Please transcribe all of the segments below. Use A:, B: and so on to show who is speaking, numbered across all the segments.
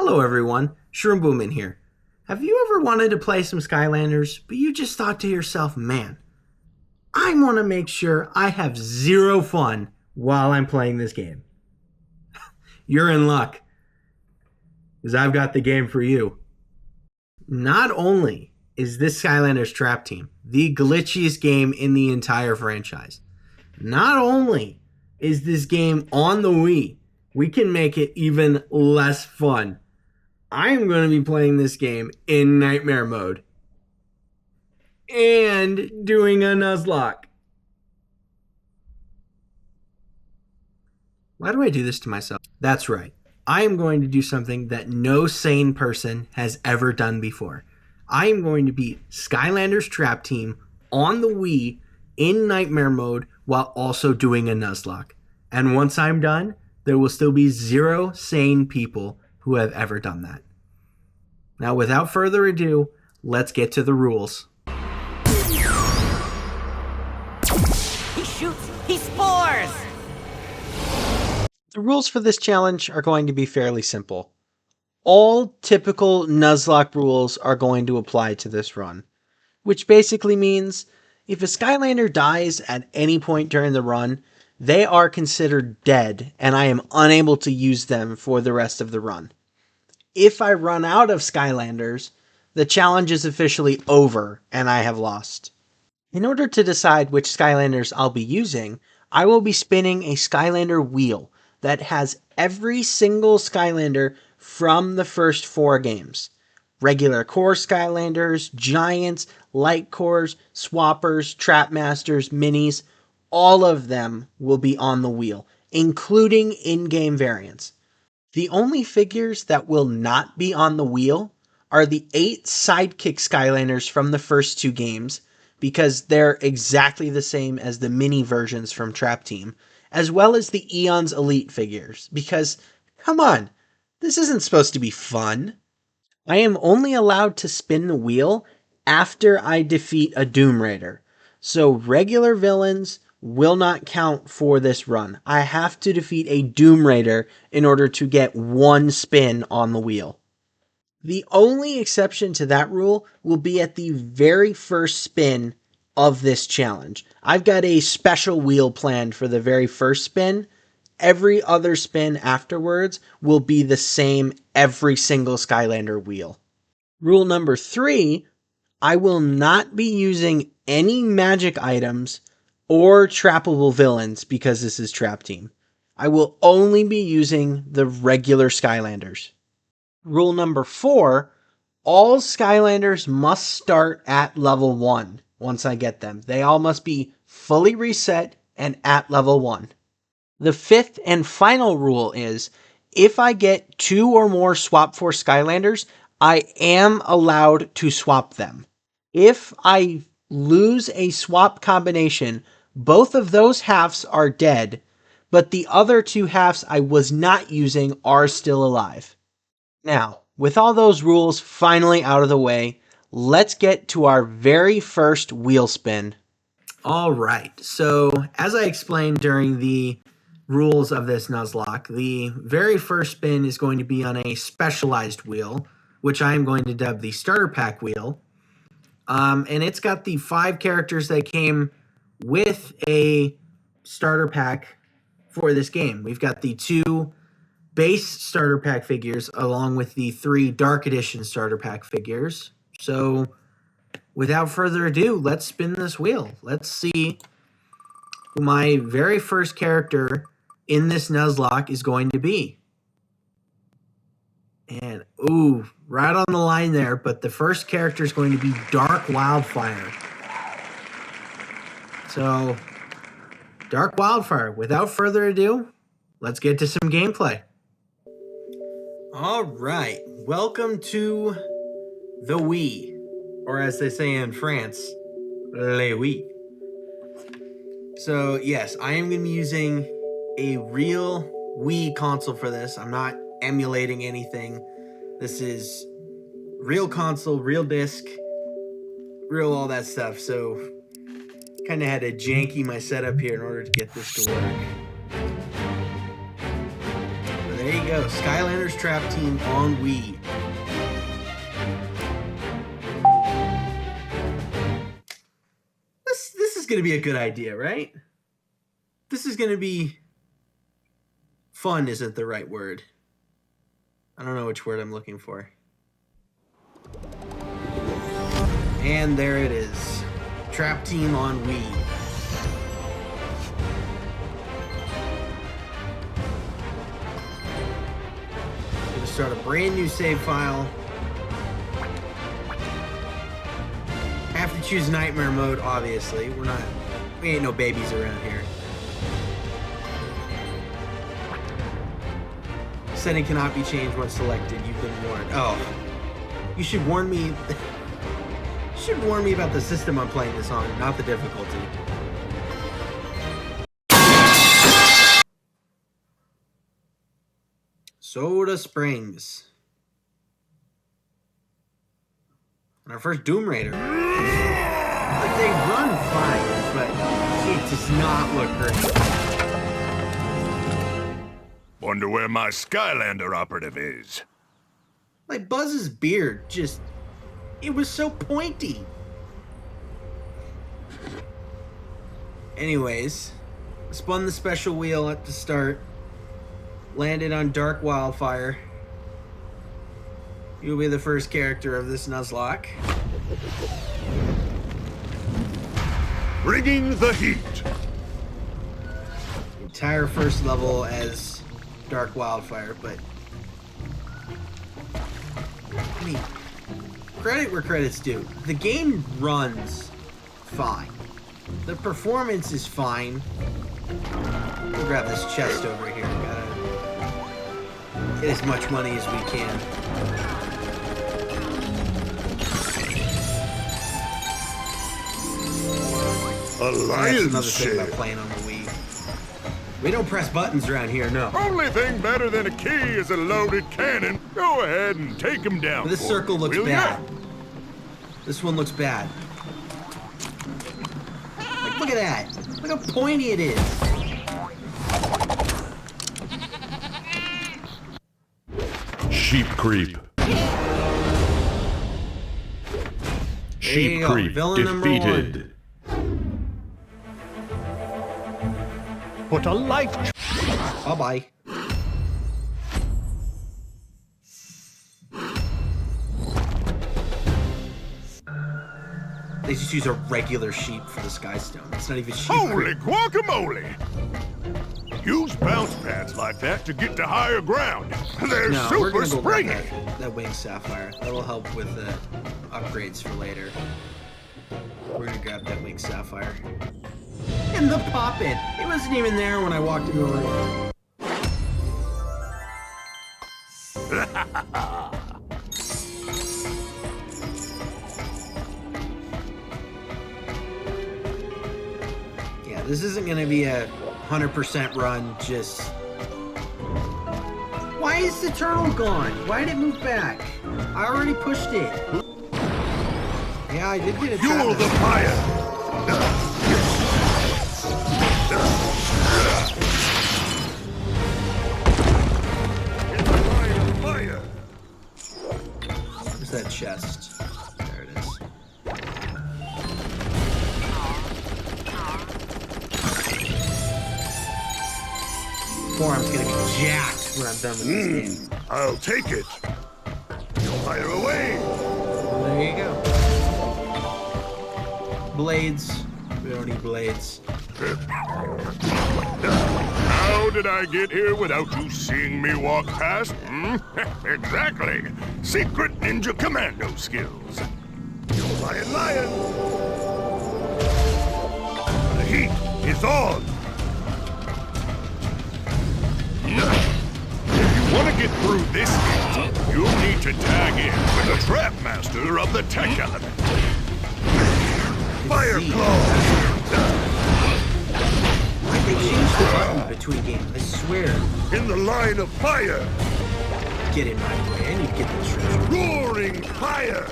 A: Hello everyone, Shroom Boomin here. Have you ever wanted to play some Skylanders, but you just thought to yourself, man, I want to make sure I have zero fun while I'm playing this game? You're in luck, because I've got the game for you. Not only is this Skylanders Trap Team the glitchiest game in the entire franchise, not only is this game on the Wii, we can make it even less fun. I'm going to be playing this game in Nightmare mode and doing a Nuzlocke. Why do I do this to myself? That's right. I am going to do something that no sane person has ever done before. I am going to beat Skylanders Trap Team on the Wii in Nightmare mode while also doing a Nuzlocke. And once I'm done, there will still be zero sane people who have ever done that. Now, without further ado, let's get to the rules.
B: He shoots! He spores!
C: The rules for this challenge are going to be fairly simple. All typical Nuzlocke rules are going to apply to this run, which basically means if a Skylander dies at any point during the run, they are considered dead and I am unable to use them for the rest of the run. If I run out of Skylanders, the challenge is officially over and I have lost. In order to decide which Skylanders I'll be using, I will be spinning a Skylander wheel that has every single Skylander from the first 4 games. Regular core Skylanders, Giants, Light Cores, Swappers, Trapmasters, Minis, all of them will be on the wheel, including in-game variants. The only figures that will not be on the wheel are the 8 Sidekick Skylanders from the first 2 games, because they're exactly the same as the mini versions from Trap Team, as well as the Eons Elite figures, because, come on, this isn't supposed to be fun. I am only allowed to spin the wheel after I defeat a Doom Raider, so regular villains will not count for this run. I have to defeat a Doom Raider in order to get 1 spin on the wheel. The only exception to that rule will be at the very first spin of this challenge. I've got a special wheel planned for the very first spin. Every other spin afterwards will be the same every single Skylander wheel. Rule number 3, I will not be using any magic items or trappable villains because this is Trap Team. I will only be using the regular Skylanders. Rule number 4, all Skylanders must start at level 1 once I get them. They all must be fully reset and at level 1. The 5th and final rule is, if I get 2 or more Swap Force Skylanders, I am allowed to swap them. If I lose a swap combination, both of those halves are dead, but the other 2 halves I was not using are still alive. Now, with all those rules finally out of the way, let's get to our very first wheel spin.
A: All right, so as I explained during the rules of this Nuzlocke, the very first spin is going to be on a specialized wheel, which I am going to dub the starter pack wheel. And it's got the 5 characters that came with a starter pack for this game. We've got the 2 base starter pack figures along with the 3 Dark Edition starter pack figures. So without further ado, let's spin this wheel. Let's see who my very first character in this Nuzlocke is going to be. And, ooh, right on the line there, but the first character is going to be Dark Wildfire. So, Dark Wildfire, without further ado, let's get to some gameplay. All right, welcome to the Wii, or as they say in France, Le Wii. So, yes, I am going to be using a real Wii console for this. I'm not emulating anything. This is real console, real disc, real all that stuff. So kind of had to janky my setup here in order to get this to work. But there you go. Skylanders Trap Team on Wii. This is going to be a good idea, right? This is going to be... Fun isn't the right word. I don't know which word I'm looking for. And there it is. Trap Team on Wii. Gonna start a brand new save file. Have to choose nightmare mode, obviously. We ain't no babies around here. Setting cannot be changed once selected. You've been warned. Oh, you should warn me. You should warn me about the system I'm playing this on, not the difficulty. Soda Springs. And our first Doom Raider. Like, they run fine, but it does not look great.
D: Wonder where my Skylander operative is.
A: Like, Buzz's beard just... It was so pointy. Anyways, spun the special wheel at the start. Landed on Dark Wildfire. You'll be the first character of this Nuzlocke.
D: Bringing the heat.
A: Entire first level as Dark Wildfire, but... I mean, credit where credit's due. The game runs fine. The performance is fine. We'll grab this chest over here. Gotta get as much money as we can. That's another thing about playing on the Wii. We don't press buttons around here, no.
D: Only thing better than a key is a loaded cannon. Go ahead and take him down.
A: But this circle looks bad. This one looks bad. Like, look at that. Look how pointy it is.
D: Sheep creep. Sheep creep defeated. Put a light.
A: Bye-bye. They just use a regular sheep for the Sky Stone. It's not even sheep.
D: Holy guacamole! Use bounce pads like that to get to higher ground. They're super springy.
A: That winged sapphire. That'll help with the upgrades for later. We're gonna grab that winged sapphire. And the pop-in. It wasn't even there when I walked into the room. Yeah, this isn't gonna be a 100% run, just... Why is the turtle gone? Why did it move back? I already pushed it. Yeah, I did get a trap.
D: Fuel the fire!
A: Where's that chest? There it is. Forearm's gonna be jacked when I'm done with this game.
D: I'll take it. Fire away!
A: Well, there you go. Blades. We don't need blades.
D: How did I get here without you seeing me walk past? Exactly. Secret Ninja Commando skills. Lion, lion. The heat is on. If you want to get through this heat, you'll need to tag in with the Trap Master of the Tech Element. Fire Claw!
A: They changed the button between games, I swear.
D: In the line of fire!
A: Get in my way, I need to get this treasure.
D: Roaring fire!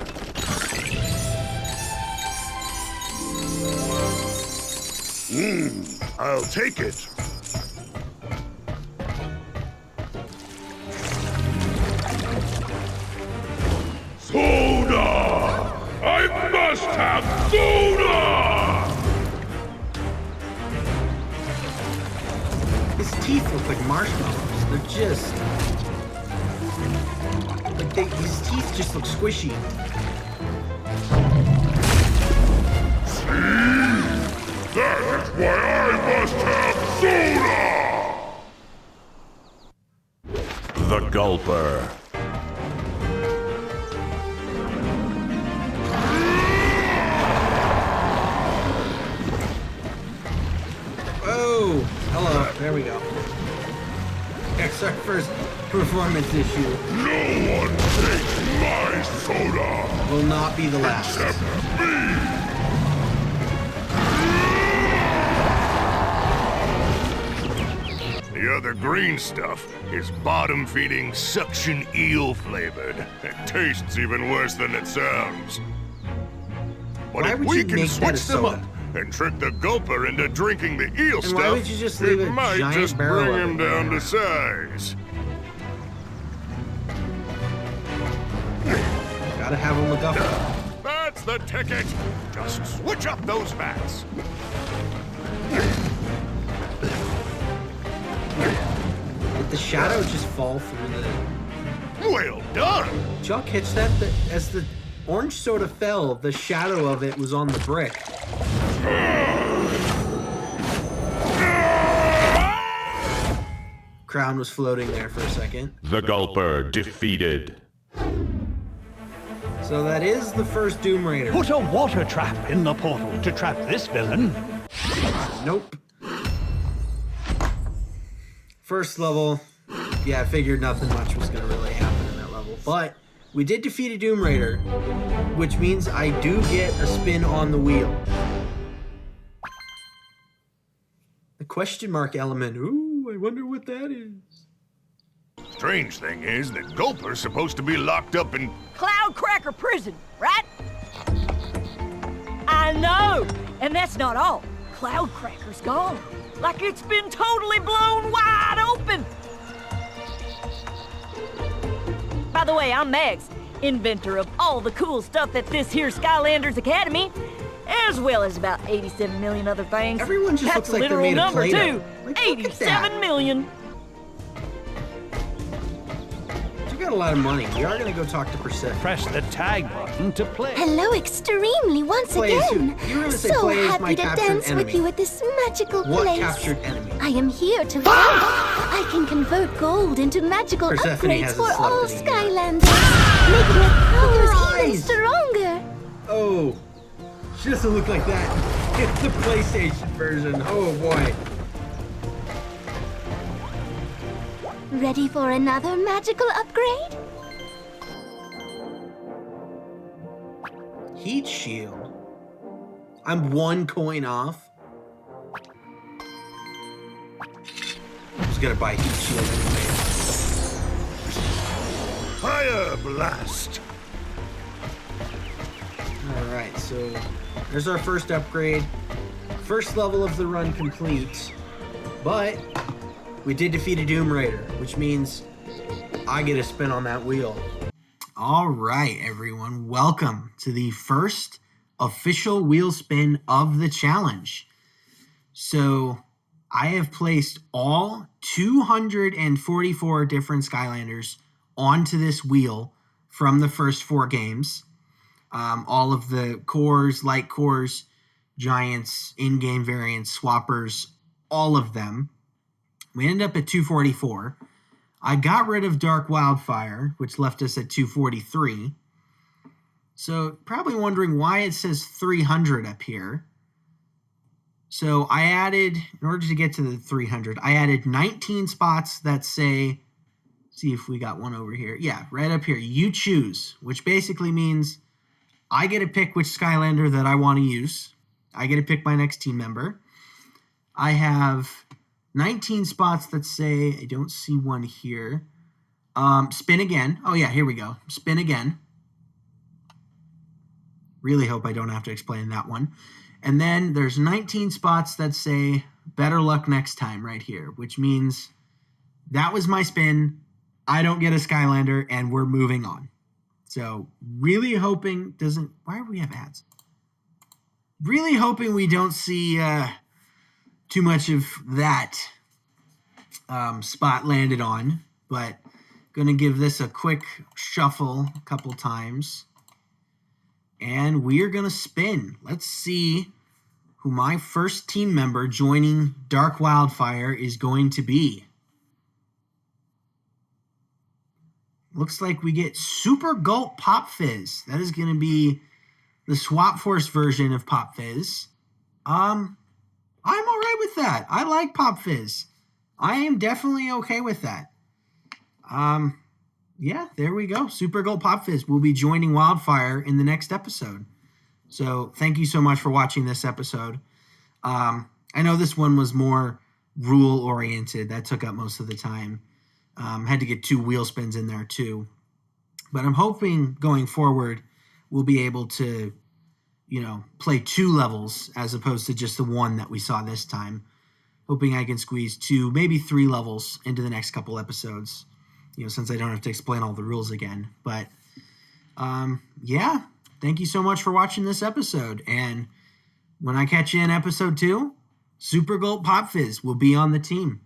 D: I'll take it. have soda!
A: His teeth look like marshmallows. They're just... like his teeth just look squishy.
D: That is why I must have soda! The Gulper.
A: Oh, hello. There we go. That's our first performance issue.
D: No one takes my soda!
A: Will not be the last.
D: Except me! The other green stuff is bottom-feeding suction eel flavored. It tastes even worse than it sounds. But
A: Why
D: if
A: would
D: we
A: you
D: can
A: make that a
D: switch them
A: soda?
D: up and trick the Gulper into drinking the eel
A: And
D: stuff,
A: why would you just leave
D: it
A: a
D: might
A: giant
D: just
A: barrel
D: bring
A: of
D: him
A: it
D: down
A: there?
D: to size.
A: Gotta have him look up.
D: That's the ticket! Just switch up those vats.
A: Did the shadow just fall through the...
D: Well done!
A: Chuck hitched that as the orange soda fell, the shadow of it was on the brick. Crown was floating there for a second.
D: The Gulper defeated.
A: So that is the first Doom Raider.
E: Put a water trap in the portal to trap this villain.
A: Nope. First level, yeah, I figured nothing much was going to really happen in that level. But we did defeat a Doom Raider, which means I do get a spin on the wheel. The question mark element. Ooh, I wonder what that is.
D: Strange thing is that Gulper's supposed to be locked up in...
B: Cloud Cracker Prison, right? I know! And that's not all. Cloud Cracker's gone. Like it's been totally blown wide open! By the way, I'm Mags, inventor of all the cool stuff at this here Skylanders Academy, as well as about 87 million other things.
A: Everyone just
B: That's
A: looks like they're
B: literal
A: made of
B: number
A: Play-Doh.
B: two.
A: Like, look at that.
B: 87 million.
A: You got a lot of money. We are going to go talk to Persephone.
E: Press the tag button to play.
F: Hello, extremely once
A: Play is
F: again.
A: who? You were gonna say
F: So
A: play is my
F: happy to
A: captured
F: dance
A: enemy.
F: with you at this magical
A: What
F: place.
A: captured enemy?
F: I am here to help. I can convert gold into magical
A: Persephone
F: upgrades
A: hasn't
F: for
A: slept
F: all
A: in a year.
F: Skylanders, making our powers even
A: Eyes.
F: stronger.
A: Oh, she doesn't look like that. It's the PlayStation version. Oh boy.
F: Ready for another magical upgrade?
A: Heat shield. I'm one coin off. I was gonna buy heat shield anyway.
D: Fire blast!
A: Alright, so there's our first upgrade. First level of the run complete. But we did defeat a Doom Raider, which means I get a spin on that wheel. Alright, everyone. Welcome to the first official wheel spin of the challenge. So I have placed all 244 different Skylanders onto this wheel from the first 4 games. All of the cores, light cores, giants, in-game variants, swappers, all of them. We ended up at 244. I got rid of Dark Wildfire, which left us at 243. So probably wondering why it says 300 up here. So I added, in order to get to the 300, I added 19 spots that say, see if we got one over here. Yeah, right up here. You choose, which basically means I get to pick which Skylander that I want to use. I get to pick my next team member. I have 19 spots that say, I don't see one here. Spin again. Oh yeah, here we go. Spin again. Really hope I don't have to explain that one. And then there's 19 spots that say, better luck next time right here, which means that was my spin. I don't get a Skylander and we're moving on. So really hoping doesn't, why do we have ads? really hoping we don't see too much of that spot landed on, but going to give this a quick shuffle a couple times. And we are going to spin. Let's see who my first team member joining Dark Wildfire is going to be. Looks like we get Super Gulp Pop Fizz. That is going to be the Swap Force version of Pop Fizz. I'm all right with that. I like Pop Fizz. I am definitely okay with that. Yeah, there we go. Super Gulp Pop Fizz will be joining Wildfire in the next episode. So thank you so much for watching this episode. I know this one was more rule-oriented. That took up most of the time. Had to get 2 wheel spins in there too. But I'm hoping going forward we'll be able to, play 2 levels as opposed to just the one that we saw this time. Hoping I can squeeze 2, maybe 3 levels into the next couple episodes. Since I don't have to explain all the rules again. But, yeah, thank you so much for watching this episode. And when I catch you in episode 2, Super Gulp Pop Fizz will be on the team.